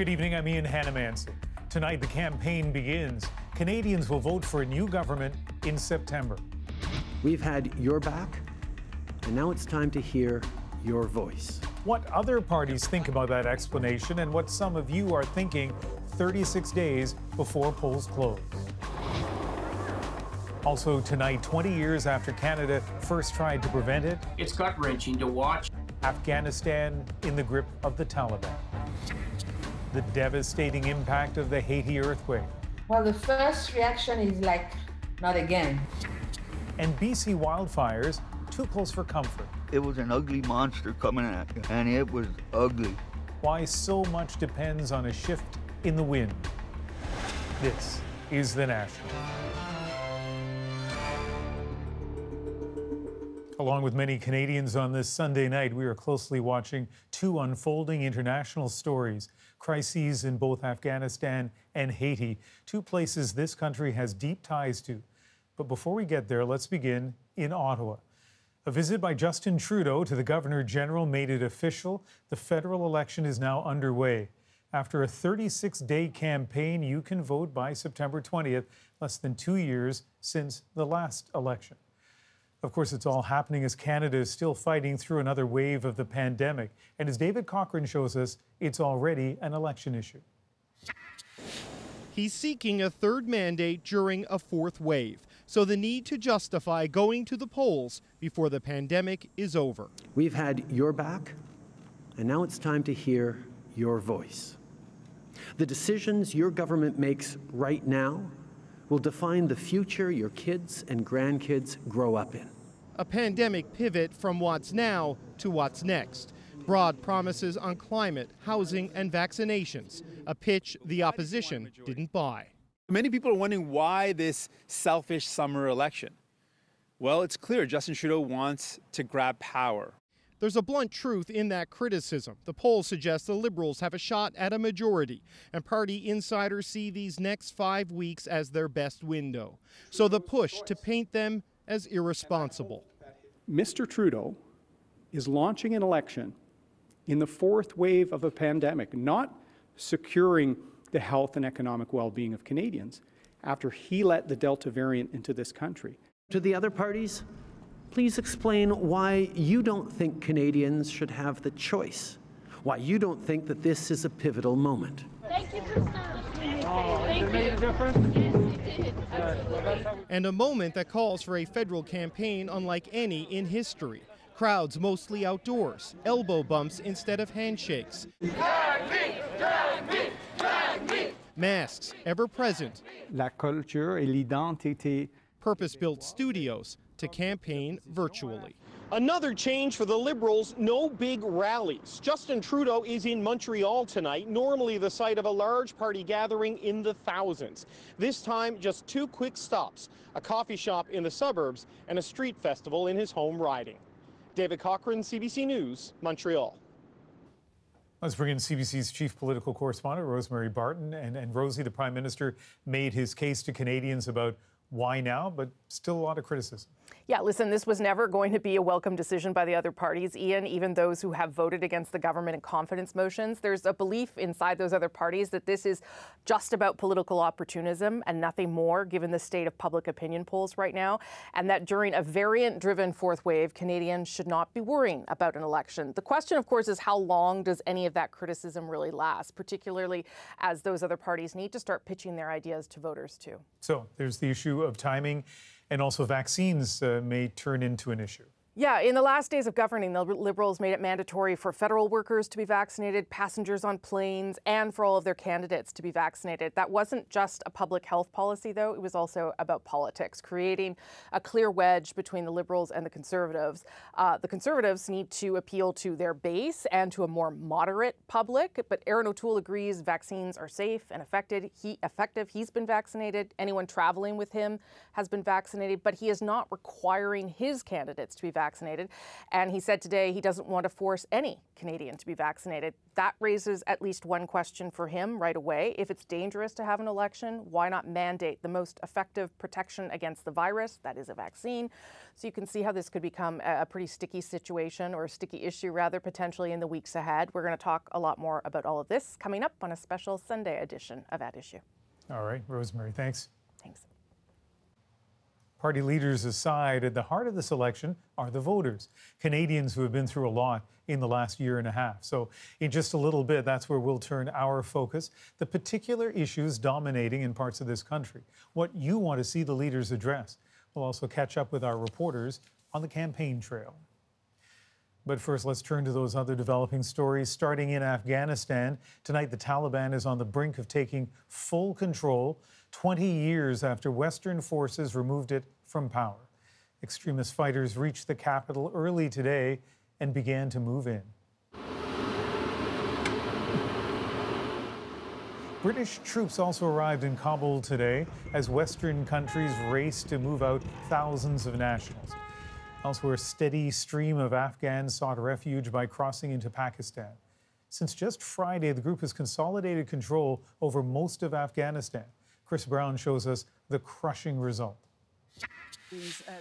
Good evening, I'm Ian Hannemanson. Tonight, the campaign begins. Canadians will vote for a new government in September. We've had your back, and now it's time to hear your voice. What other parties think about that explanation and what some of you are thinking 36 days before polls close. Also tonight, 20 years after Canada first tried to prevent it, it's gut-wrenching to watch. Afghanistan in the grip of the Taliban. The devastating impact of the Haiti earthquake. Well, the first reaction is like, not again. And BC wildfires, too close for comfort. It was an ugly monster coming at you, and it was ugly. Why so much depends on a shift in the wind. This is The National. Along with many Canadians on this Sunday night, we are closely watching two unfolding international stories. Crises in both Afghanistan and Haiti, two places this country has deep ties to. But before we get there, let's begin in Ottawa. A visit by Justin Trudeau to the Governor General made it official. The federal election is now underway. After a 36-day campaign, you can vote by September 20th, less than 2 years since the last election. Of course, it's all happening as Canada is still fighting through another wave of the pandemic. And as David Cochrane shows us, it's already an election issue. He's seeking a third mandate during a fourth wave, so the need to justify going to the polls before the pandemic is over. We've had your back, and now it's time to hear your voice. The decisions your government makes right now will define the future your kids and grandkids grow up in. A pandemic pivot from what's now to what's next. Broad promises on climate, housing, and vaccinations, a pitch the opposition didn't buy. Many people are wondering why this selfish summer election. Well, it's clear Justin Trudeau wants to grab power. There's a blunt truth in that criticism. The polls suggest the Liberals have a shot at a majority, and party insiders see these next 5 weeks as their best window. So the push to paint them as irresponsible. Mr. Trudeau is launching an election in the fourth wave of a pandemic, not securing the health and economic well-being of Canadians after he let the Delta variant into this country. To the other parties, please explain why you don't think Canadians should have the choice, why you don't think that this is a pivotal moment. Thank you for serving. Thank you. Made a difference? Yes, it did. And a moment that calls for a federal campaign unlike any in history. Crowds mostly outdoors, elbow bumps instead of handshakes. Drag me, drag me, drag me. Masks ever present. La culture et l'identité. Purpose-built studios to campaign virtually. Another change for the Liberals, no big rallies. Justin Trudeau is in Montreal tonight, normally the site of a large party gathering in the thousands. This time, just two quick stops, a coffee shop in the suburbs and a street festival in his home riding. David Cochrane, CBC News, Montreal. Let's bring in CBC's chief political correspondent, Rosemary Barton. And Rosie, the Prime Minister made his case to Canadians about why now, but still a lot of criticism. Yeah, listen, this was never going to be a welcome decision by the other parties, Ian, even those who have voted against the government in confidence motions. There's a belief inside those other parties that this is just about political opportunism and nothing more, given the state of public opinion polls right now, and that during a variant-driven fourth wave, Canadians should not be worrying about an election. The question, of course, is how long does any of that criticism really last, particularly as those other parties need to start pitching their ideas to voters, too. So there's the issue of timing, and also vaccines may turn into an issue. Yeah, in the last days of governing, the Liberals made it mandatory for federal workers to be vaccinated, passengers on planes, and for all of their candidates to be vaccinated. That wasn't just a public health policy, though. It was also about politics, creating a clear wedge between the Liberals and the Conservatives. The Conservatives need to appeal to their base and to a more moderate public, but Aaron O'Toole agrees vaccines are safe and effective. He's been vaccinated. Anyone traveling with him has been vaccinated, but he is not requiring his candidates to be vaccinated vaccinated. And he said today he doesn't want to force any Canadian to be vaccinated. That raises at least one question for him right away. If it's dangerous to have an election, why not mandate the most effective protection against the virus, that is a vaccine? So you can see how this could become a pretty sticky situation, or a sticky issue rather, potentially in the weeks ahead. We're going to talk a lot more about all of this coming up on a special Sunday edition of At Issue. All right, Rosemary, thanks. Thanks. Party leaders aside, at the heart of this election are the voters, Canadians who have been through a lot in the last year and a half. So in just a little bit, that's where we'll turn our focus, the particular issues dominating in parts of this country, what you want to see the leaders address. We'll also catch up with our reporters on the campaign trail. But first, let's turn to those other developing stories. Starting in Afghanistan, tonight the Taliban is on the brink of taking full control 20 years after Western forces removed it from power. Extremist fighters reached the capital early today and began to move in. British troops also arrived in Kabul today as Western countries raced to move out thousands of nationals. Elsewhere, a steady stream of Afghans sought refuge by crossing into Pakistan. Since just Friday, the group has consolidated control over most of Afghanistan. Chris Brown shows us the crushing result.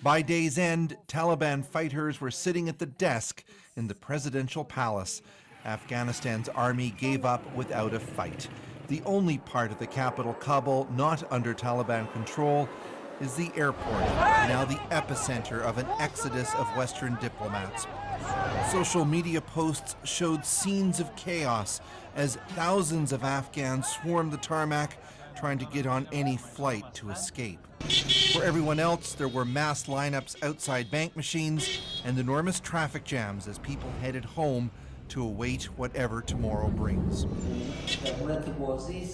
By day's end, Taliban fighters were sitting at the desk in the presidential palace. Afghanistan's army gave up without a fight. The only part of the capital, Kabul, not under Taliban control is the airport, now the epicenter of an exodus of Western diplomats. Social media posts showed scenes of chaos as thousands of Afghans swarmed the tarmac, trying to get on any flight to escape. For everyone else, there were mass lineups outside bank machines and enormous traffic jams as people headed home to await whatever tomorrow brings.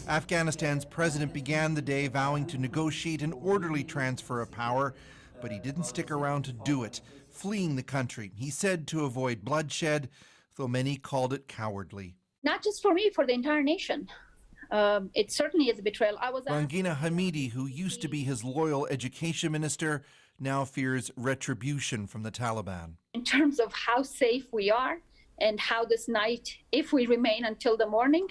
Afghanistan's president began the day vowing to negotiate an orderly transfer of power, but he didn't stick around to do it, fleeing the country, he said, to avoid bloodshed, though many called it cowardly. Not just for me, for the entire nation. It certainly is a betrayal. Rangina Hamidi, who used to be his loyal education minister, now fears retribution from the Taliban. In terms of how safe we are and how this night, if we remain until the morning,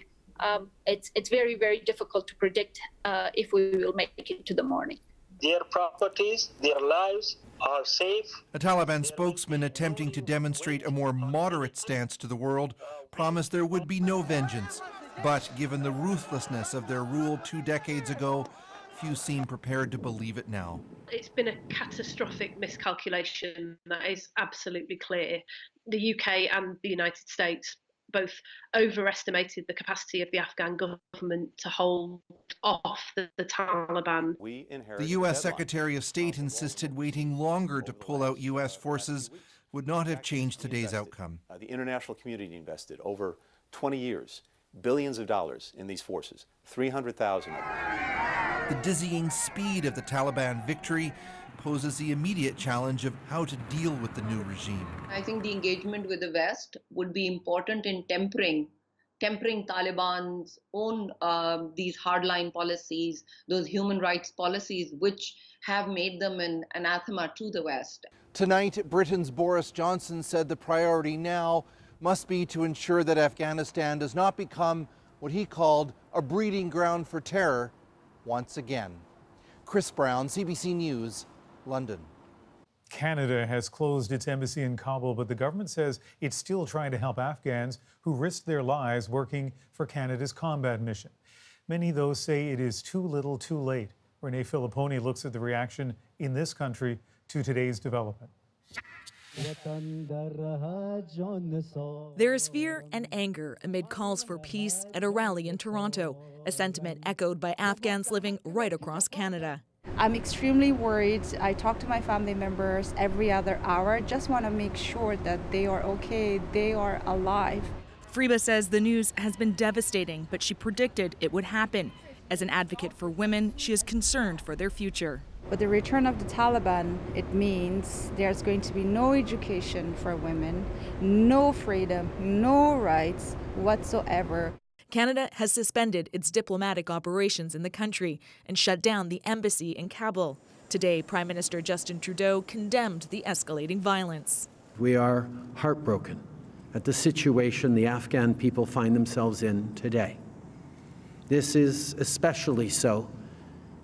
it's very, very difficult to predict if we will make it to the morning. Their properties, their lives are safe. A Taliban spokesman attempting to demonstrate a more moderate stance to the world promised there would be no vengeance. But given the ruthlessness of their rule 2 decades ago, few seem prepared to believe it now. It's been a catastrophic miscalculation, that is absolutely clear. The UK and the United States both overestimated the capacity of the Afghan government to hold off the Taliban. The U.S. Secretary of State insisted waiting longer to pull out U.S. forces would not have changed today's outcome. The international community invested over 20 years, billions of dollars in these forces, 300,000 of them. The dizzying speed of the Taliban victory poses the immediate challenge of how to deal with the new regime. I think the engagement with the West would be important in tempering Taliban's own these hardline policies, those human rights policies, which have made them an anathema to the West. Tonight, Britain's Boris Johnson said the priority now must be to ensure that Afghanistan does not become what he called a breeding ground for terror once again. Chris Brown, CBC News, London. Canada has closed its embassy in Kabul, but the government says it's still trying to help Afghans who risked their lives working for Canada's combat mission. Many, though, say it is too little too late. Renee Filipponi looks at the reaction in this country to today's development. There is fear and anger amid calls for peace at a rally in Toronto, a sentiment echoed by Afghans living right across Canada. I'm extremely worried. I talk to my family members every other hour. Just want to make sure that they are okay, they are alive. Friba says the news has been devastating, but she predicted it would happen. As an advocate for women, she is concerned for their future. With the return of the Taliban, it means there's going to be no education for women, no freedom, no rights whatsoever. Canada has suspended its diplomatic operations in the country and shut down the embassy in Kabul. Today, Prime Minister Justin Trudeau condemned the escalating violence. We are heartbroken at the situation the Afghan people find themselves in today. This is especially so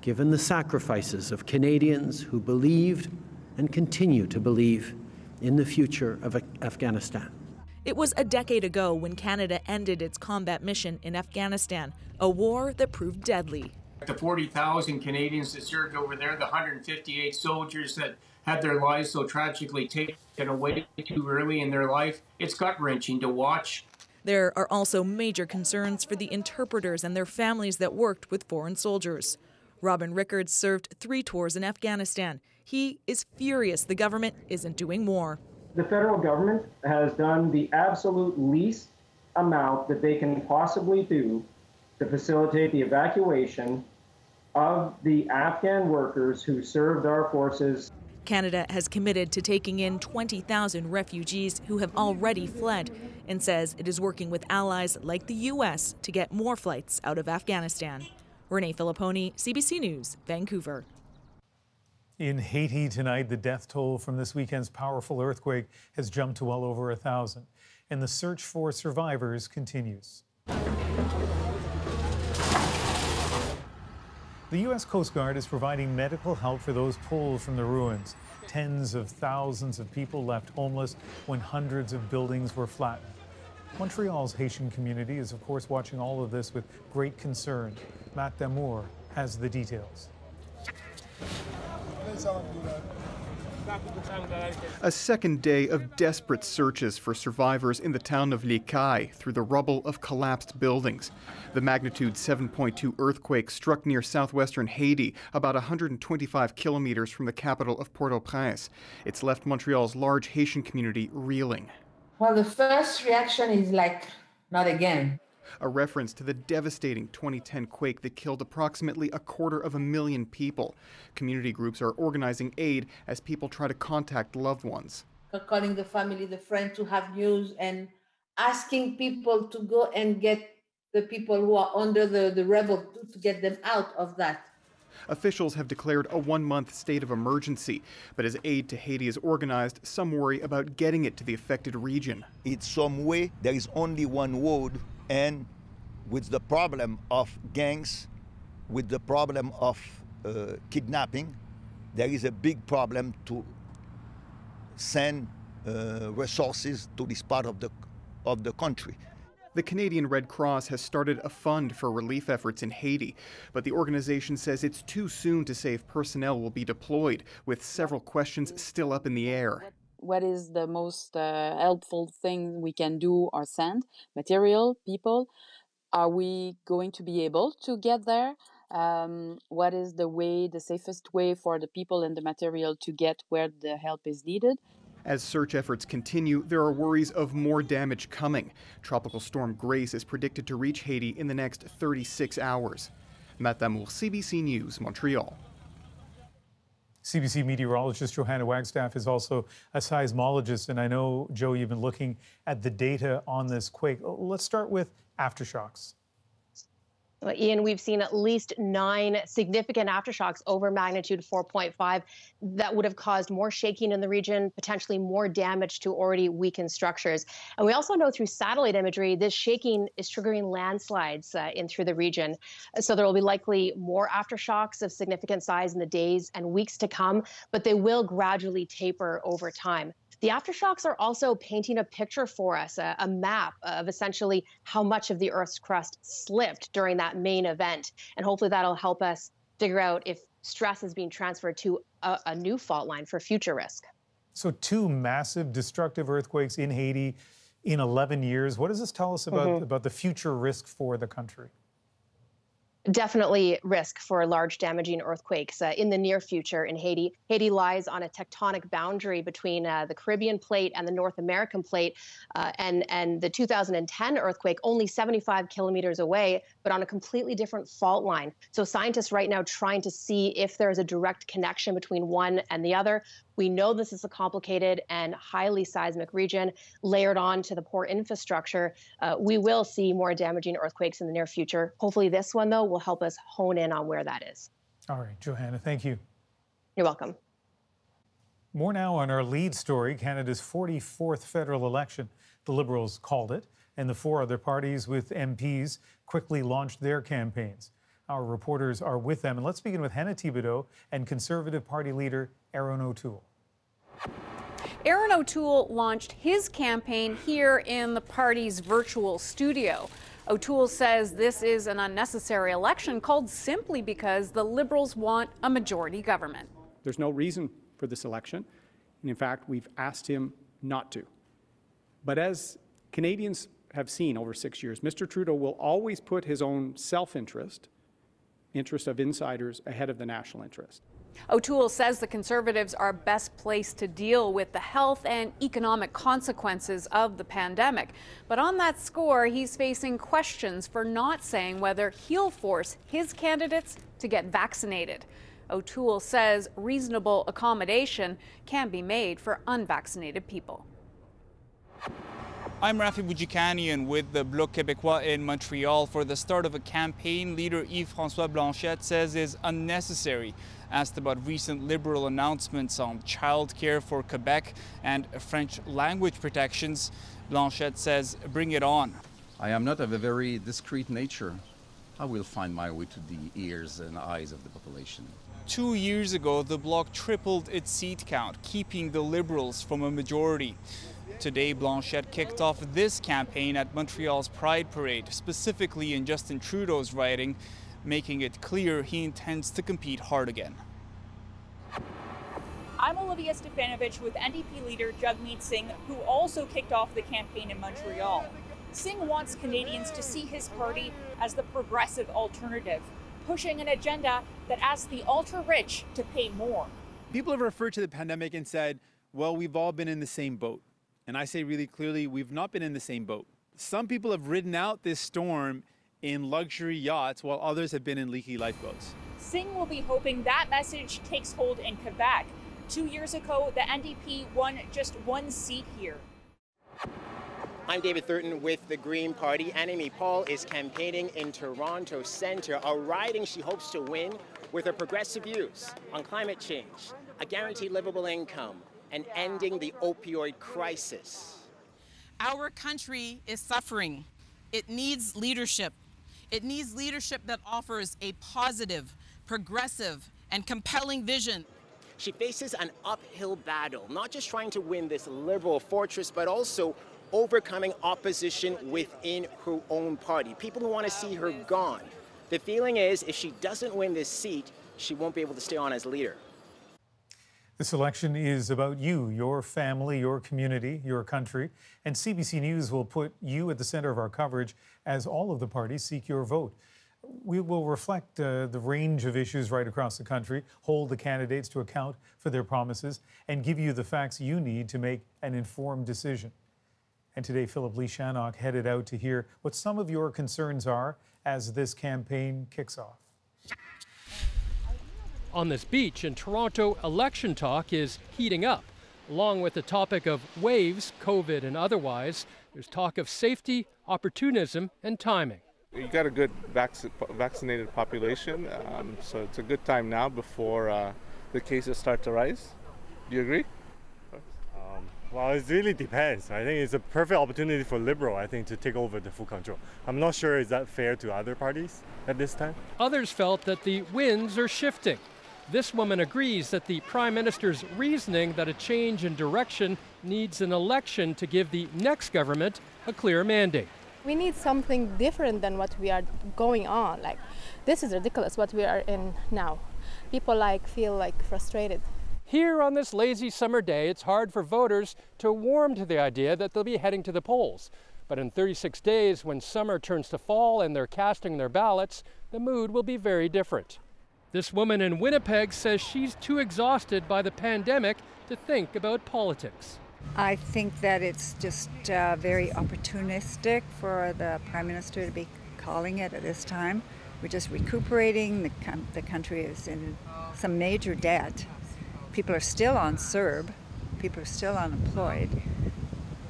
given the sacrifices of Canadians who believed and continue to believe in the future of Afghanistan. It was a decade ago when Canada ended its combat mission in Afghanistan, a war that proved deadly. The 40,000 Canadians that served over there, the 158 soldiers that had their lives so tragically taken away too early in their life, it's gut-wrenching to watch. There are also major concerns for the interpreters and their families that worked with foreign soldiers. Robin Rickards served 3 tours in Afghanistan. He is furious the government isn't doing more. The federal government has done the absolute least amount that they can possibly do to facilitate the evacuation of the Afghan workers who served our forces. Canada has committed to taking in 20,000 refugees who have already fled and says it is working with allies like the U.S. to get more flights out of Afghanistan. Renee Filipponi, CBC News, Vancouver. In Haiti tonight, the death toll from this weekend's powerful earthquake has jumped to well over 1,000, and the search for survivors continues. The U.S. Coast Guard is providing medical help for those pulled from the ruins. Tens of thousands of people left homeless when hundreds of buildings were flattened. Montreal's Haitian community is, of course, watching all of this with great concern. Matt Damour has the details. A second day of desperate searches for survivors in the town of Likai through the rubble of collapsed buildings. The magnitude 7.2 earthquake struck near southwestern Haiti, about 125 kilometers from the capital of Port-au-Prince. It's left Montreal's large Haitian community reeling. Well, the first reaction is like, not again. A reference to the devastating 2010 quake that killed approximately 250,000 people. Community groups are organizing aid as people try to contact loved ones. Calling the family, the friends to have news and asking people to go and get the people who are under the rubble to get them out of that. Officials have declared a 1-month state of emergency, but as aid to Haiti is organized, some worry about getting it to the affected region. In some way, there is only one road, and with the problem of gangs, with the problem of kidnapping, there is a big problem to send resources to this part of the country. The Canadian Red Cross has started a fund for relief efforts in Haiti, but the organization says it's too soon to say if personnel will be deployed, with several questions still up in the air. What is the most helpful thing we can do or send? Material, people? Are we going to be able to get there? What is the safest way for the people and the material to get where the help is needed? As search efforts continue, there are worries of more damage coming. Tropical storm Grace is predicted to reach Haiti in the next 36 hours. Matt Damour, CBC News, Montreal. CBC meteorologist Johanna Wagstaff is also a seismologist, and I know, Joe, you've been looking at the data on this quake. Let's start with aftershocks. Well, Ian, we've seen at least 9 significant aftershocks over magnitude 4.5 that would have caused more shaking in the region, potentially more damage to already weakened structures. And we also know through satellite imagery, this shaking is triggering landslides in through the region. So there will be likely more aftershocks of significant size in the days and weeks to come, but they will gradually taper over time. The aftershocks are also painting a picture for us, a map of essentially how much of the Earth's crust slipped during that main event. And hopefully that'll help us figure out if stress is being transferred to a new fault line for future risk. So 2 massive destructive earthquakes in Haiti in 11 years. What does this tell us about the future risk for the country? Definitely risk for large damaging earthquakes in the near future in Haiti. Haiti lies on a tectonic boundary between the Caribbean plate and the North American plate, and the 2010 earthquake only 75 kilometers away, but on a completely different fault line. So scientists right now trying to see if there is a direct connection between one and the other. We know this is a complicated and highly seismic region layered on to the poor infrastructure. We will see more damaging earthquakes in the near future. Hopefully this one, though, will help us hone in on where that is. All right, Johanna, thank you. You're welcome. More now on our lead story, Canada's 44th federal election. The Liberals called it, and the four other parties with MPs quickly launched their campaigns. Our reporters are with them, and let's begin with Hannah Thibodeau and Conservative Party leader Erin O'Toole. Erin O'Toole launched his campaign here in the party's virtual studio. O'Toole says this is an unnecessary election called simply because the Liberals want a majority government. There's no reason for this election, and in fact, we've asked him not to. But as Canadians have seen over 6 years, Mr. Trudeau will always put his own self-interest, interest of insiders, ahead of the national interest. O'Toole says the Conservatives are best placed to deal with the health and economic consequences of the pandemic. But on that score, he's facing questions for not saying whether he'll force his candidates to get vaccinated. O'Toole says reasonable accommodation can be made for unvaccinated people. I'm Rafi Boudjikanian with the Bloc Québécois in Montreal for the start of a campaign leader Yves-François Blanchet says is unnecessary. Asked about recent Liberal announcements on childcare for Quebec and French language protections, Blanchet says, bring it on. I am not of a very discreet nature. I will find my way to the ears and eyes of the population. 2 years ago, the Bloc tripled its seat count, keeping the Liberals from a majority. Today, Blanchet kicked off this campaign at Montreal's Pride Parade, specifically in Justin Trudeau's riding, making it clear he intends to compete hard again. I'm Olivia Stefanovich with NDP leader Jagmeet Singh, who also kicked off the campaign in Montreal. Singh wants Canadians to see his party as the progressive alternative, pushing an agenda that asks the ultra-rich to pay more. People have referred to the pandemic and said, well, we've all been in the same boat. And I say really clearly, we've not been in the same boat. Some people have ridden out this storm in luxury yachts while others have been in leaky lifeboats. Singh will be hoping that message takes hold in Quebec. 2 years ago, the NDP won just one seat here. I'm David Thurton with the Green Party. Annemie Paul is campaigning in Toronto Centre, a riding she hopes to win with her progressive views on climate change, a guaranteed livable income, and ending the opioid crisis. Our country is suffering. It needs leadership. It needs leadership that offers a positive, progressive, and compelling vision. She faces an uphill battle, not just trying to win this Liberal fortress, but also overcoming opposition within her own party, people who want to see her gone. The feeling is if she doesn't win this seat, she won't be able to stay on as leader. This election is about you, your family, your community, your country, and CBC News will put you at the center of our coverage as all of the parties seek your vote. We will reflect the range of issues right across the country, hold the candidates to account for their promises, and give you the facts you need to make an informed decision. And today, Philip Lee Shannock headed out to hear what some of your concerns are as this campaign kicks off. On this beach in Toronto, election talk is heating up. Along with the topic of waves, COVID and otherwise, there's talk of safety, opportunism, and timing. You got a good vaccinated population, so it's a good time now before the cases start to rise. Do you agree? Well, it really depends. I think it's a perfect opportunity for Liberal, I think, to take over the full control. I'm not sure is that fair to other parties at this time. Others felt that the winds are shifting. This woman agrees that the Prime Minister's reasoning that a change in direction needs an election to give the next government a clear mandate. We need something different than what we are going on. Like, this is ridiculous what we are in now. People feel frustrated. Here on this lazy summer day, it's hard for voters to warm to the idea that they'll be heading to the polls. But in 36 days, when summer turns to fall and they're casting their ballots, the mood will be very different. This woman in Winnipeg says she's too exhausted by the pandemic to think about politics. I think that it's just very opportunistic for the Prime Minister to be calling it at this time. We're just recuperating. The country is in some major debt. People are still on CERB. People are still unemployed.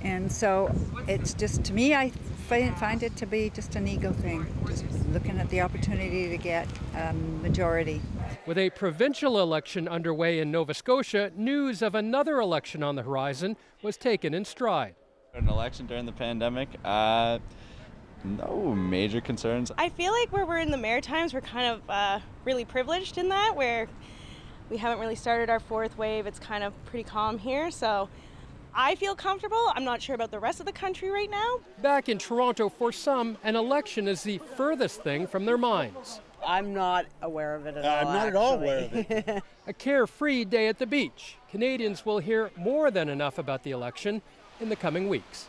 And so it's just, to me, I find it to be just an ego thing, just looking at the opportunity to get a majority With a provincial election underway in Nova Scotia, news of another election on the horizon was taken in stride. An election during the pandemic? No major concerns. I feel like where we're in the Maritimes, we're kind of really privileged in that, where we haven't really started our fourth wave. It's kind of pretty calm here, so I feel comfortable. I'm not sure about the rest of the country right now. Back in Toronto, for some, an election is the furthest thing from their minds. I'm not aware of it at all. I'm not at all aware of it. A carefree day at the beach. Canadians will hear more than enough about the election in the coming weeks.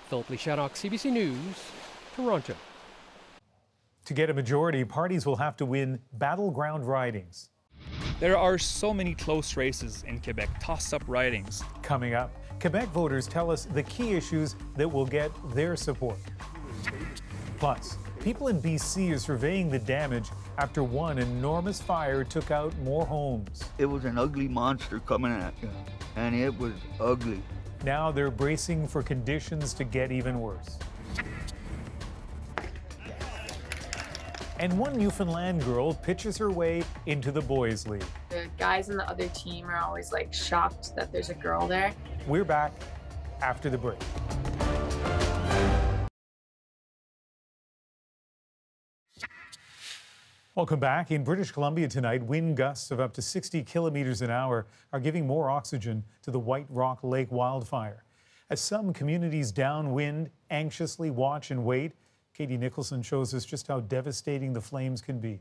Philip Lishanok, CBC News, Toronto. To get a majority, parties will have to win battleground ridings. There are so many close races in Quebec, toss-up ridings. Coming up, Quebec voters tell us the key issues that will get their support. Plus, people in BC are surveying the damage after one enormous fire took out more homes. It was an ugly monster coming at you, and it was ugly. Now they're bracing for conditions to get even worse. And one Newfoundland girl pitches her way into the boys' league. The guys in the other team are always like shocked that there's a girl there. We're back after the break. Welcome back. In British Columbia tonight, wind gusts of up to 60 kilometers an hour are giving more oxygen to the White Rock Lake wildfire. As some communities downwind anxiously watch and wait, Katie Nicholson shows us just how devastating the flames can be.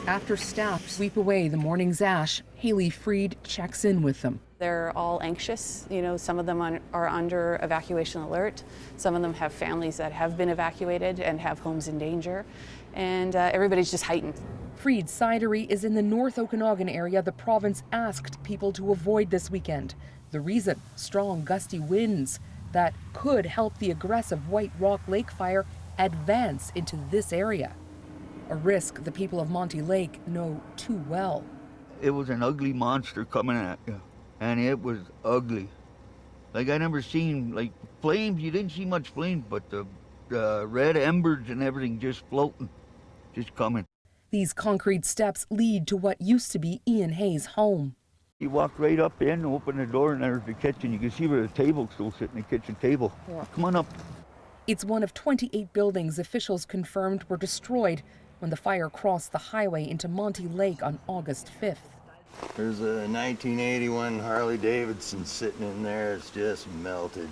After staff sweep away the morning's ash, Haley Freed checks in with them. They're all anxious. You know, some of them are under evacuation alert. Some of them have families that have been evacuated and have homes in danger. And everybody's just heightened. Freed's cidery is in the North Okanagan area the province asked people to avoid this weekend. The reason? Strong gusty winds that could help the aggressive White Rock Lake fire advance into this area. A risk the people of Monty Lake know too well. It was an ugly monster coming at you, and it was ugly. Like, I never seen, like, flames. You didn't see much flames, but the red embers and everything just floating, just coming. These concrete steps lead to what used to be Ian Hay's home. You walk right up in, open the door, and there's the kitchen. You can see where the table's still sitting, the kitchen table. Yeah. Come on up. It's one of 28 buildings officials confirmed were destroyed when the fire crossed the highway into Monty Lake on August 5th. There's a 1981 Harley Davidson sitting in there. It's just melted.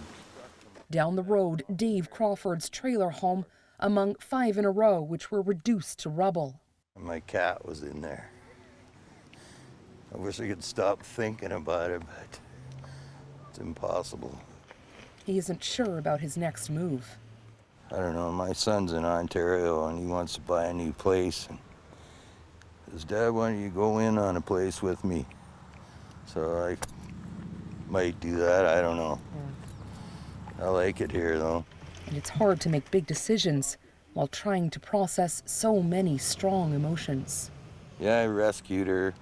Down the road, Dave Crawford's trailer home among 5 in a row, which were reduced to rubble. My cat was in there. I wish I could stop thinking about it, but it's impossible. He isn't sure about his next move. I don't know, my son's in Ontario and he wants to buy a new place. And his dad, why don't you go in on a place with me? So I might do that, I don't know. Yeah. I like it here though. And it's hard to make big decisions while trying to process so many strong emotions. Yeah, I rescued her.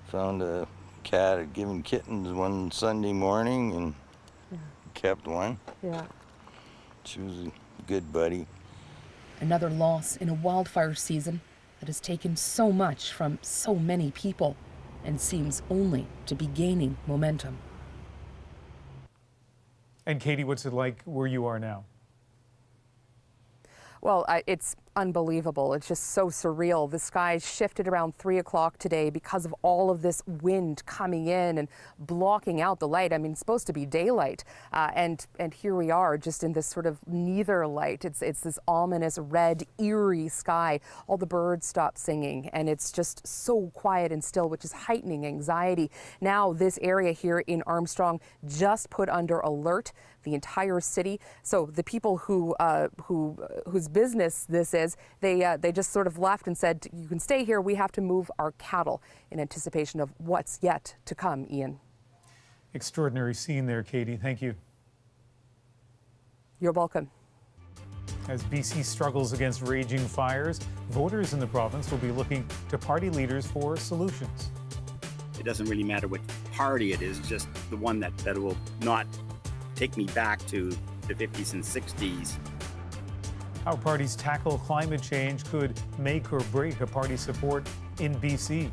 Found a cat had given kittens one Sunday morning and kept one. Yeah. She was a good buddy. Another loss in a wildfire season that has taken so much from so many people and seems only to be gaining momentum. And Katie, what's it like where you are now? Well, it's unbelievable. It's just so surreal. The skies shifted around 3 o'clock today because of all of this wind coming in and blocking out the light. I mean, it's supposed to be daylight, and here we are just in this sort of neither light. It's this ominous red, eerie sky. All the birds stop singing, and it's just so quiet and still, which is heightening anxiety. Now, this area here in Armstrong just put under alert the entire city. So the people whose business this is, they just sort of left and said, you can stay here, we have to move our cattle, in anticipation of what's yet to come, Ian. Extraordinary scene there, Katie. Thank you. You're welcome. As BC struggles against raging fires, voters in the province will be looking to party leaders for solutions. It doesn't really matter what party it is, just the one that will not take me back to the 50s and 60s. How parties tackle climate change could make or break a party's support in BC.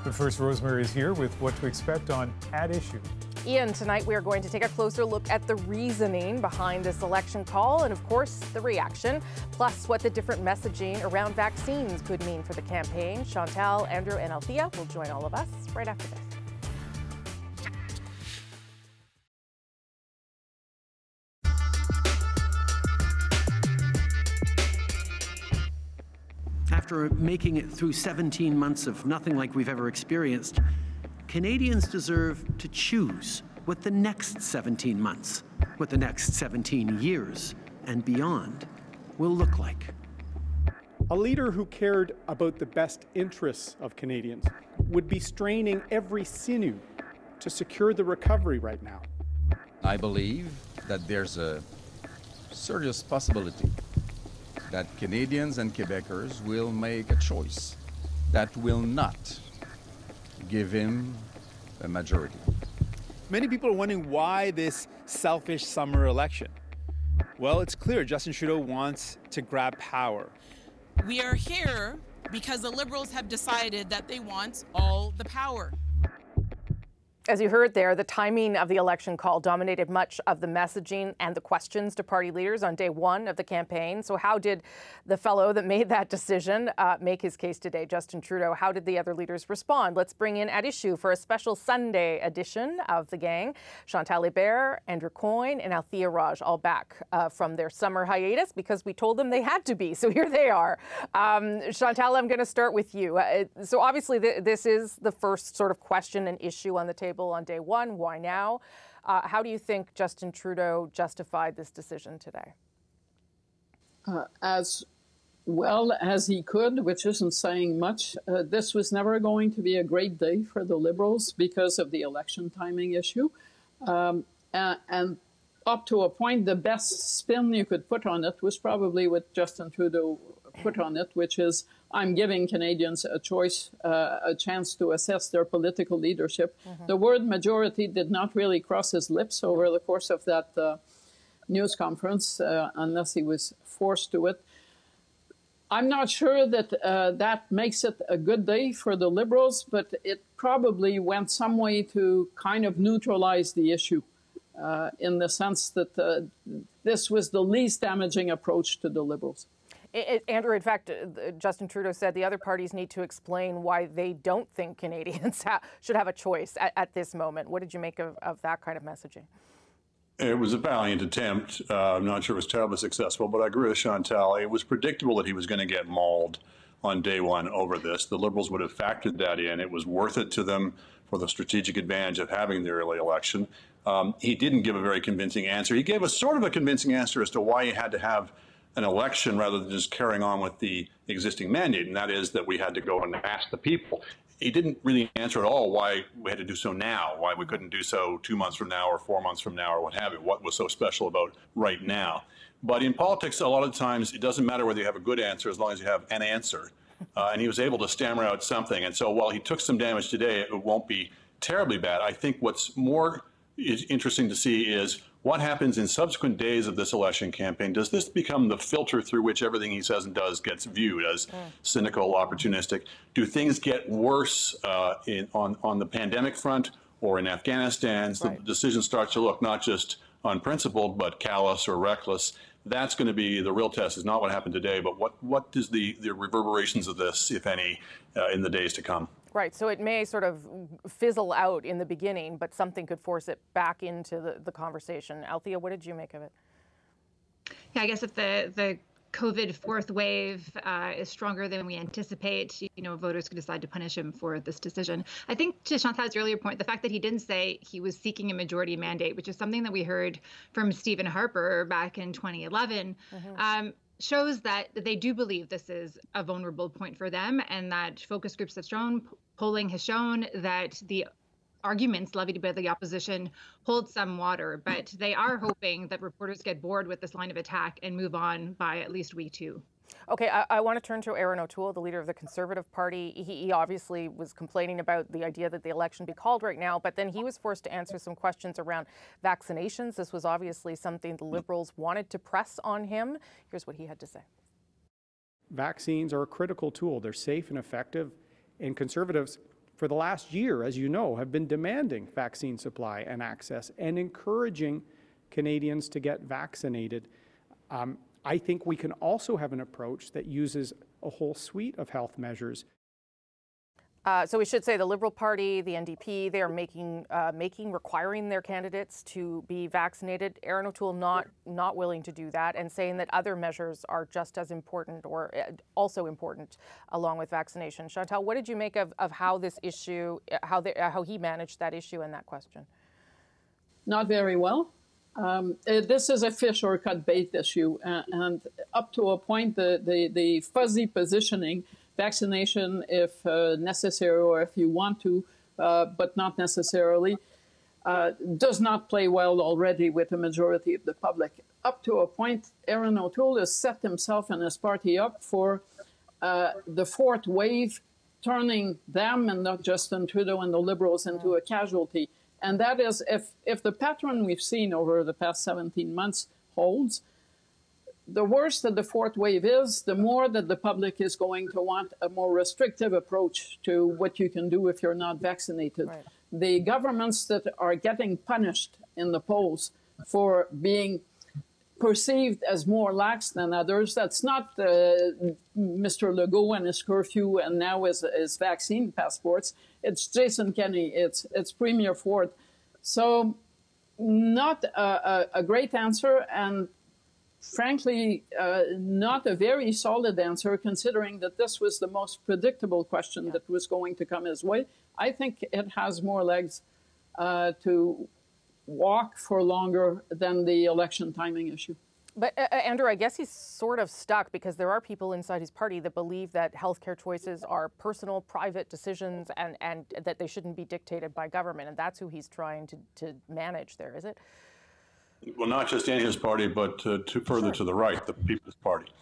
But first, Rosemary is here with what to expect on At Issue. Ian, tonight we are going to take a closer look at the reasoning behind this election call and, of course, the reaction, plus what the different messaging around vaccines could mean for the campaign. Chantal, Andrew, and Althea will join all of us right after this. After making it through 17 months of nothing like we've ever experienced, Canadians deserve to choose what the next 17 months, what the next 17 years and beyond will look like. A leader who cared about the best interests of Canadians would be straining every sinew to secure the recovery right now. I believe that there's a serious possibility that Canadians and Quebecers will make a choice that will not give him a majority. Many people are wondering why this selfish summer election. Well, it's clear Justin Trudeau wants to grab power. We are here because the Liberals have decided that they want all the power. As you heard there, the timing of the election call dominated much of the messaging and the questions to party leaders on day one of the campaign. So how did the fellow that made that decision make his case today, Justin Trudeau? How did the other leaders respond? Let's bring in At Issue for a special Sunday edition of The Gang. Chantal Hébert, Andrew Coyne, and Althea Raj, all back from their summer hiatus because we told them they had to be. So here they are. Chantal, I'm going to start with you. So obviously this is the first sort of question and issue on the table on day one. Why now? How do you think Justin Trudeau justified this decision today? As well as he could, which isn't saying much. This was never going to be a great day for the Liberals because of the election timing issue. And up to a point, the best spin you could put on it was probably what Justin Trudeau put on it, which is, I'm giving Canadians a choice, a chance to assess their political leadership. Mm-hmm. The word majority did not really cross his lips over the course of that news conference, unless he was forced to it. I'm not sure that that makes it a good day for the Liberals, but it probably went some way to kind of neutralize the issue in the sense that this was the least damaging approach to the Liberals. Andrew, in fact, Justin Trudeau said the other parties need to explain why they don't think Canadians should have a choice at this moment. What did you make of that kind of messaging? It was a valiant attempt. I'm not sure it was terribly successful, but I agree with Chantal. It was predictable that he was going to get mauled on day one over this. The Liberals would have factored that in. It was worth it to them for the strategic advantage of having the early election. He didn't give a very convincing answer. He gave a sort of a convincing answer as to why he had to have an election rather than just carrying on with the existing mandate, and that is that we had to go and ask the people. He didn't really answer at all why we had to do so now, why we couldn't do so 2 months from now or 4 months from now or what have you, what was so special about right now. But in politics, a lot of times, it doesn't matter whether you have a good answer as long as you have an answer. And he was able to stammer out something. And so while he took some damage today, it won't be terribly bad. I think what's more interesting to see is what happens in subsequent days of this election campaign. Does this become the filter through which everything he says and does gets viewed as cynical, opportunistic? Do things get worse on the pandemic front or in Afghanistan? So the decision starts to look not just unprincipled, but callous or reckless. That's going to be the real test, is not what happened today, but what is the reverberations of this, if any, in the days to come. Right, so it may sort of fizzle out in the beginning, but something could force it back into the conversation. Althea, what did you make of it? Yeah, I guess if the COVID fourth wave is stronger than we anticipate, voters could decide to punish him for this decision. I think to Chantal's earlier point, the fact that he didn't say he was seeking a majority mandate, which is something that we heard from Stephen Harper back in 2011, shows that they do believe this is a vulnerable point for them, and that focus groups have shown, polling has shown that the arguments levied by the opposition hold some water, but they are hoping that reporters get bored with this line of attack and move on by at least week 2. Okay, I want to turn to Erin O'Toole, the leader of the Conservative Party. He obviously was complaining about the idea that the election be called right now, but then he was forced to answer some questions around vaccinations. This was obviously something the Liberals wanted to press on him. Here's what he had to say. Vaccines are a critical tool. They're safe and effective, and Conservatives, for the last year, as you know, have been demanding vaccine supply and access and encouraging Canadians to get vaccinated. I think we can also have an approach that uses a whole suite of health measures. So we should say the Liberal Party, the NDP, they are requiring their candidates to be vaccinated. Erin O'Toole not willing to do that, and saying that other measures are just as important or also important along with vaccination. Chantal, what did you make of how this issue, how he managed that issue and that question? Not very well. This is a fish or cut bait issue, and up to a point, the fuzzy positioning, vaccination if necessary or if you want to, but not necessarily, does not play well already with the majority of the public. Up to a point, Erin O'Toole has set himself and his party up for the fourth wave, turning them and not Justin Trudeau and the Liberals into a casualty. And that is, if the pattern we've seen over the past 17 months holds, the worse that the fourth wave is, the more that the public is going to want a more restrictive approach to what you can do if you're not vaccinated. Right. The governments that are getting punished in the polls for being perceived as more lax than others, that's not Mr. Legault and his curfew and now his vaccine passports. It's Jason Kenney, it's Premier Ford. So not a great answer, and frankly, not a very solid answer, considering that this was the most predictable question that was going to come his way. I think it has more legs to walk for longer than the election timing issue. But Andrew, I guess he's sort of stuck because there are people inside his party that believe that healthcare choices are personal, private decisions and that they shouldn't be dictated by government. And that's who he's trying to manage there, is it? Well, not just in his party, but further to the right, the People's Party.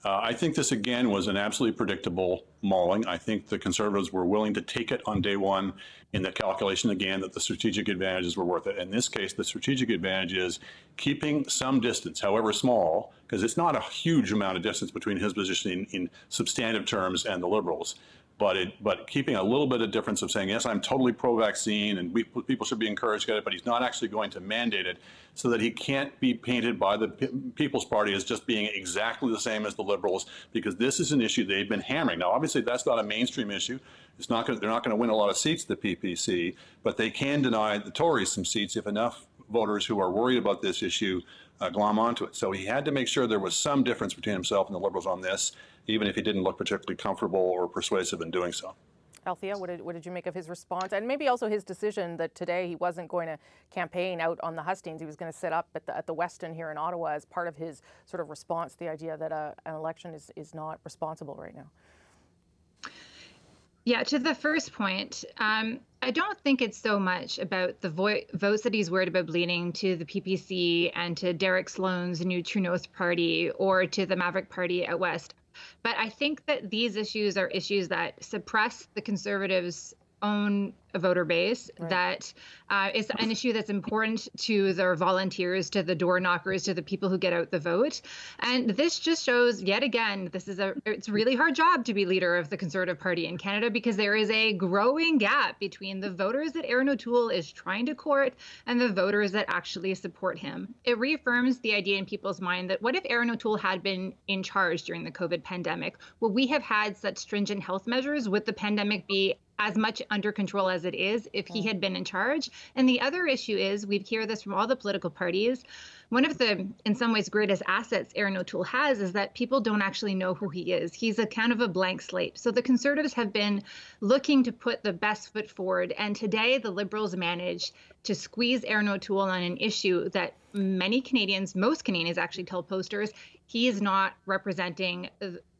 I think this, again, was an absolutely predictable mauling. I think the Conservatives were willing to take it on day one in the calculation, again, that the strategic advantages were worth it. In this case, the strategic advantage is keeping some distance, however small, because it's not a huge amount of distance between his position in substantive terms and the Liberals. But keeping a little bit of difference of saying, yes, I'm totally pro-vaccine and people should be encouraged to get it, but he's not actually going to mandate it, so that he can't be painted by the People's Party as just being exactly the same as the Liberals, because this is an issue they've been hammering. Now, obviously, that's not a mainstream issue. They're not going to win a lot of seats, the PPC, but they can deny the Tories some seats if enough voters who are worried about this issue glom onto it. So he had to make sure there was some difference between himself and the Liberals on this, even if he didn't look particularly comfortable or persuasive in doing so. Althea, what did you make of his response? And maybe also his decision that today he wasn't going to campaign out on the hustings. He was going to sit up at the Westin here in Ottawa as part of his sort of response to the idea that an election is not responsible right now. Yeah, to the first point, I don't think it's so much about the votes that he's worried about bleeding to the PPC and to Derek Sloan's new True North Party or to the Maverick Party out West. But I think that these issues are issues that suppress the Conservatives' own voter base, right. That is an issue that's important to their volunteers, to the door knockers, to the people who get out the vote. And this just shows, yet again, it's a really hard job to be leader of the Conservative Party in Canada, because there is a growing gap between the voters that Erin O'Toole is trying to court and the voters that actually support him. It reaffirms the idea in people's mind that what if Erin O'Toole had been in charge during the COVID pandemic? Would we have had such stringent health measures? Would the pandemic be as much under control as it is if he had been in charge? And the other issue is, we hear this from all the political parties, one of the, in some ways, greatest assets Erin O'Toole has is that people don't actually know who he is. He's a kind of a blank slate. So the Conservatives have been looking to put the best foot forward. And today the Liberals managed to squeeze Erin O'Toole on an issue that many Canadians, most Canadians actually tell posters, he is not representing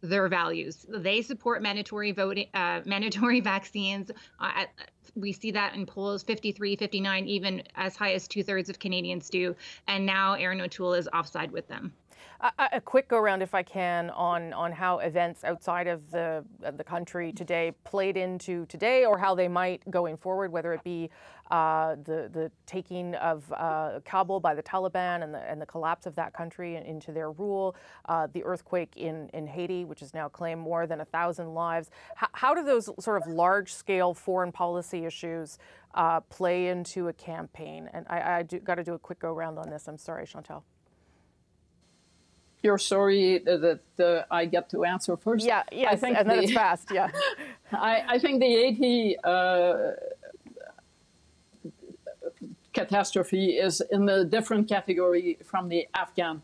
their values. They support mandatory voting, mandatory vaccines. We see that in polls, 53, 59, even as high as 2/3 of Canadians do. And now Erin O'Toole is offside with them. A quick go around, if I can, on how events outside of the country today played into today, or how they might going forward, whether it be the taking of Kabul by the Taliban and the collapse of that country into their rule, the earthquake in Haiti, which has now claimed more than 1,000 lives. How do those sort of large-scale foreign policy issues play into a campaign? And I got to do a quick go around on this. I'm sorry, Chantal. You're sorry that I get to answer first? Yeah, yes, and then it's fast, yeah. I think the Haiti catastrophe is in a different category from the Afghan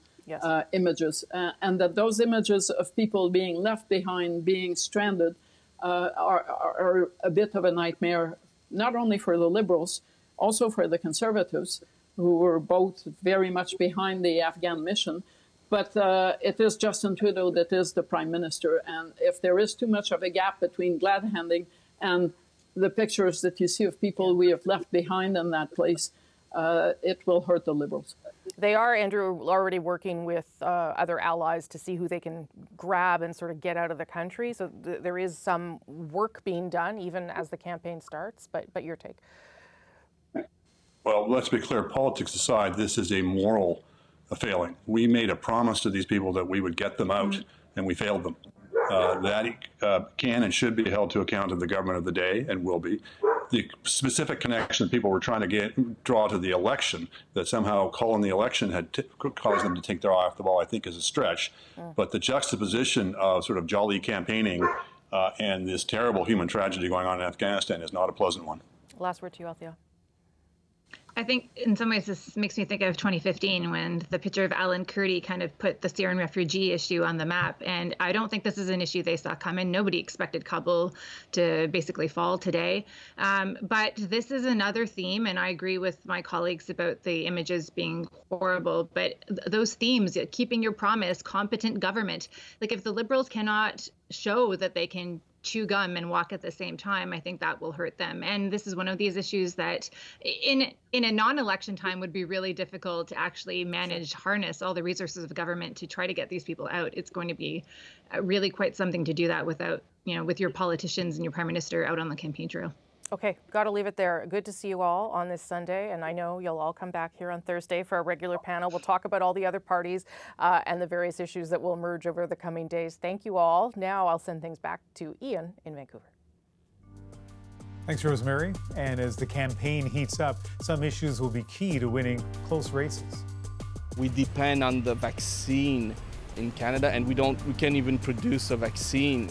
images, and that those images of people being left behind, being stranded, are a bit of a nightmare, not only for the Liberals, also for the Conservatives, who were both very much behind the Afghan mission. But it is Justin Trudeau that is the Prime Minister, and if there is too much of a gap between glad-handing and the pictures that you see of people we have left behind in that place, it will hurt the Liberals. They are, Andrew, already working with other allies to see who they can grab and sort of get out of the country. So there is some work being done, even as the campaign starts. But your take. Well, let's be clear. Politics aside, this is a moral failing. We made a promise to these people that we would get them out, and we failed them. That can and should be held to account of the government of the day, and will be. The specific connection that people were trying to draw to the election, that somehow calling the election had caused them to take their eye off the ball, I think is a stretch. But the juxtaposition of sort of jolly campaigning and this terrible human tragedy going on in Afghanistan is not a pleasant one. Last word to you, Althea. I think in some ways this makes me think of 2015 when the picture of Alan Kurdi kind of put the Syrian refugee issue on the map. And I don't think this is an issue they saw coming. Nobody expected Kabul to basically fall today. But this is another theme, and I agree with my colleagues about the images being horrible. But those themes, keeping your promise, competent government, like if the Liberals cannot show that they can chew gum and walk at the same time, I think that will hurt them. And this is one of these issues that in a non-election time would be really difficult to actually manage, harness all the resources of government to try to get these people out. It's going to be really quite something to do that without, with your politicians and your prime minister out on the campaign trail. Okay, got to leave it there. Good to see you all on this Sunday, and I know you'll all come back here on Thursday for a regular panel. We'll talk about all the other parties and the various issues that will emerge over the coming days. Thank you all. Now I'll send things back to Ian in Vancouver. Thanks, Rosemary. And as the campaign heats up, some issues will be key to winning close races. We depend on the vaccine in Canada, and we can't even produce a vaccine.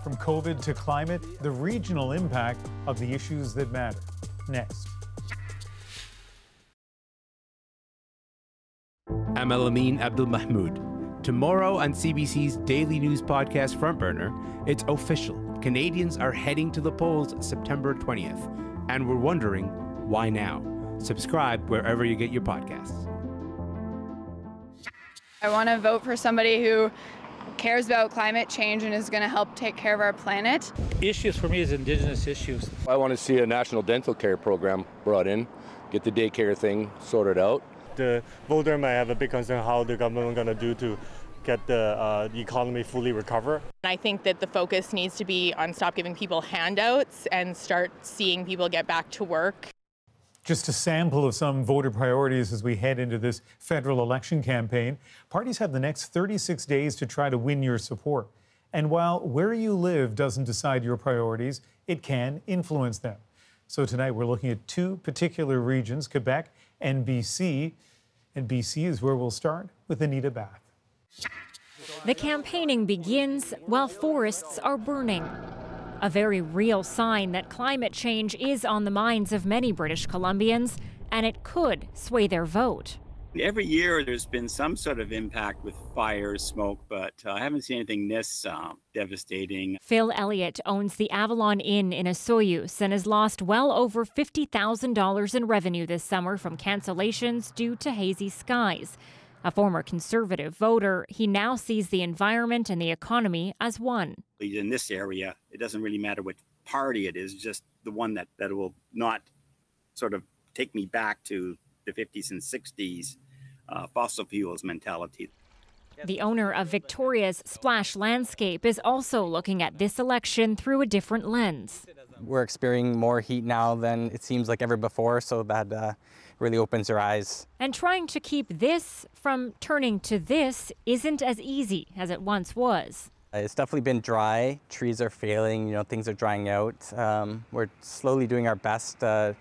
From COVID to climate, the regional impact of the issues that matter. Next. I'm Alameen Abdul Mahmoud. Tomorrow on CBC's daily news podcast Front Burner, it's official. Canadians are heading to the polls September 20th. And we're wondering, why now? Subscribe wherever you get your podcasts. I want to vote for somebody who cares about climate change and is going to help take care of our planet. Issues for me is Indigenous issues. I want to see a national dental care program brought in, get the daycare thing sorted out. The voter might have a big concern how the government is going to do to get the economy fully recover. I think that the focus needs to be on stop giving people handouts and start seeing people get back to work. Just a sample of some voter priorities as we head into this federal election campaign. Parties have the next 36 days to try to win your support. And while where you live doesn't decide your priorities, it can influence them. So tonight we're looking at two particular regions, Quebec and BC. And BC is where we'll start with Anita Bath. The campaigning begins while forests are burning. A very real sign that climate change is on the minds of many British Columbians, and it could sway their vote. Every year there's been some sort of impact with fires, smoke, but I haven't seen anything this devastating. Phil Elliott owns the Avalon Inn in Osoyoos and has lost well over $50,000 in revenue this summer from cancellations due to hazy skies. A former Conservative voter, he now sees the environment and the economy as one. In this area, it doesn't really matter what party it is, just the one that will not sort of take me back to the 50s and 60s fossil fuels mentality. The owner of Victoria's Splash Landscape is also looking at this election through a different lens. We're experiencing more heat now than it seems like ever before, so that really opens your eyes. And trying to keep this from turning to this isn't as easy as it once was. It's definitely been dry. Trees are failing, things are drying out. We're slowly doing our best to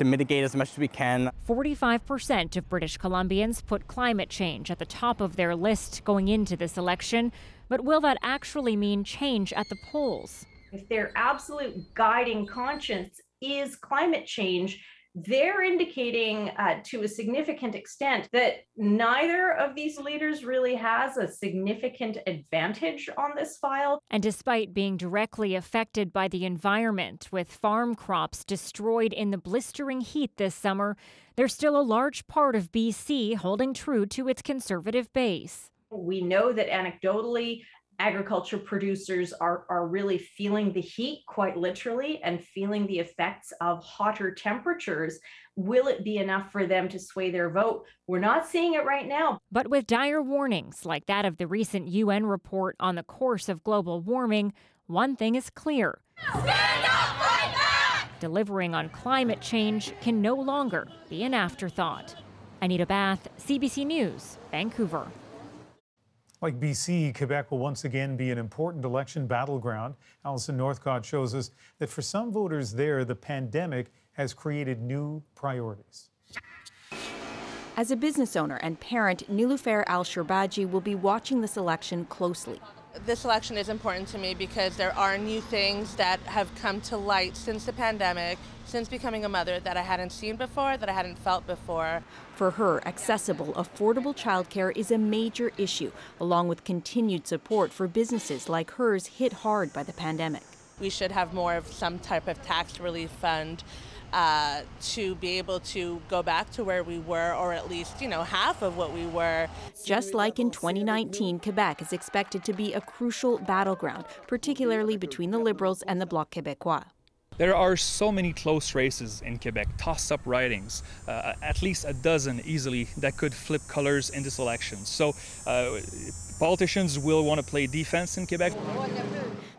mitigate as much as we can. 45% of British Columbians put climate change at the top of their list going into this election. But will that actually mean change at the polls? If their absolute guiding conscience is climate change, they're indicating to a significant extent that neither of these leaders really has a significant advantage on this file. And despite being directly affected by the environment, with farm crops destroyed in the blistering heat this summer, there's still a large part of BC holding true to its conservative base. We know that anecdotally, agriculture producers are really feeling the heat quite literally and feeling the effects of hotter temperatures. Will it be enough for them to sway their vote? We're not seeing it right now. But with dire warnings like that of the recent UN report on the course of global warming, one thing is clear. Stand up right now! Delivering on climate change can no longer be an afterthought. Anita Bath, CBC News, Vancouver. Like BC, Quebec will once again be an important election battleground. Alison Northcott shows us that for some voters there, the pandemic has created new priorities. As a business owner and parent, Niloufer Al-Sherbaji will be watching this election closely. This election is important to me because there are new things that have come to light since the pandemic, since becoming a mother, that I hadn't seen before, that I hadn't felt before. For her, accessible, affordable childcare is a major issue, along with continued support for businesses like hers hit hard by the pandemic. We should have more of some type of tax relief fund to be able to go back to where we were, or at least, half of what we were. Just like in 2019, Quebec is expected to be a crucial battleground, particularly between the Liberals and the Bloc Québécois. There are so many close races in Quebec, toss-up ridings, at least a dozen easily that could flip colors in this election. So politicians will want to play defense in Quebec.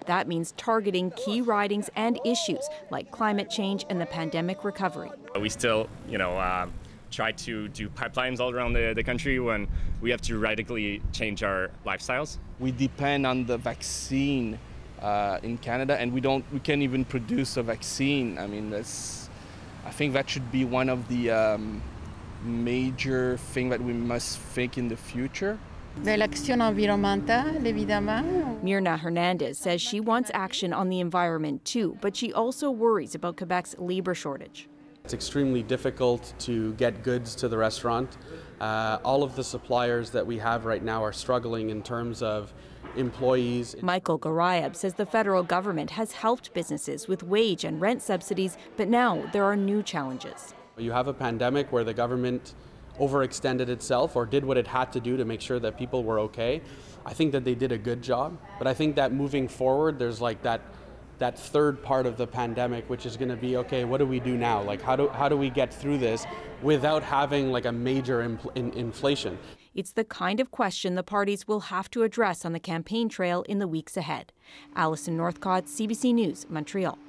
That means targeting key ridings and issues like climate change and the pandemic recovery. We still, try to do pipelines all around the country when we have to radically change our lifestyles. We depend on the vaccine in Canada, and we can't even produce a vaccine. I mean, I think that should be one of the major things that we must think in the future. De l'action environnementale, évidemment. Mirna Hernandez says she wants action on the environment too, but she also worries about Quebec's labor shortage. It's extremely difficult to get goods to the restaurant. All of the suppliers that we have right now are struggling in terms of employees. Michael Garayab says the federal government has helped businesses with wage and rent subsidies, but now there are new challenges. You have a pandemic where the government overextended itself or did what it had to do to make sure that people were okay. I think that they did a good job, but I think that moving forward, there's like that third part of the pandemic, which is going to be, okay, what do we do now? Like, how do we get through this without having like a major inflation? It's the kind of question the parties will have to address on the campaign trail in the weeks ahead. Alison Northcott, CBC News, Montreal.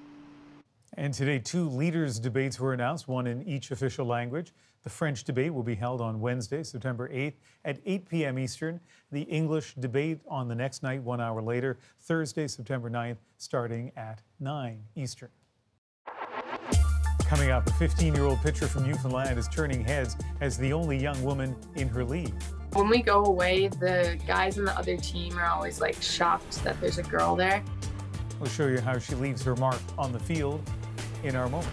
And today, 2 leaders' debates were announced, one in each official language. The French debate will be held on Wednesday, September 8th at 8 p.m. Eastern. The English debate on the next night, 1 hour later, Thursday, September 9th, starting at 9 Eastern. Coming up, a 15-year-old pitcher from Newfoundland is turning heads as the only young woman in her league. When we go away, the guys in the other team are always shocked that there's a girl there. We'll show you how she leaves her mark on the field in our moment.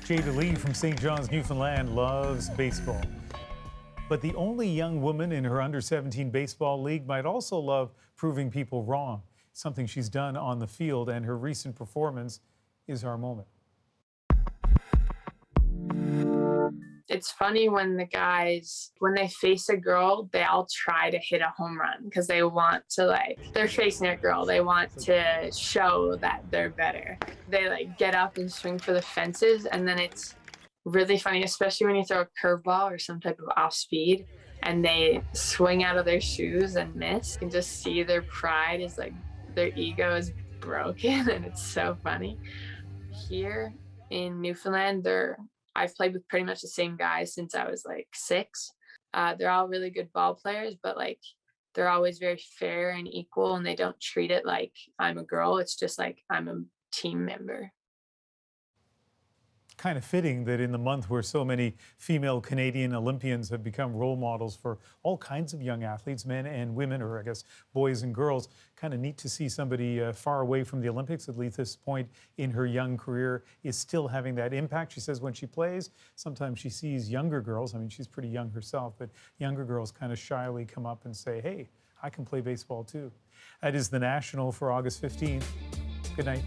Jada Lee from St. John's, Newfoundland loves baseball. But the only young woman in her under-17 baseball league might also love proving people wrong, something she's done on the field, and her recent performance is our moment. It's funny when the guys, when they face a girl, they all try to hit a home run because they want to, like, they're facing a girl. They want to show that they're better. They like get up and swing for the fences. And then it's really funny, especially when you throw a curveball or some type of off speed and they swing out of their shoes and miss. You can just see their pride is like, their ego is broken, and it's so funny. Here in Newfoundland, I've played with pretty much the same guys since I was like 6. They're all really good ball players, but like they're always very fair and equal, and they don't treat it like I'm a girl. It's just like I'm a team member. Kind of fitting that in the month where so many female Canadian Olympians have become role models for all kinds of young athletes, men and women, or I guess boys and girls. Kind of neat to see somebody far away from the Olympics, at least this point in her young career, is still having that impact. She says when she plays, sometimes she sees younger girls, I mean, she's pretty young herself, but younger girls kind of shyly come up and say, hey, I can play baseball too. That is the National for August 15th. Good night.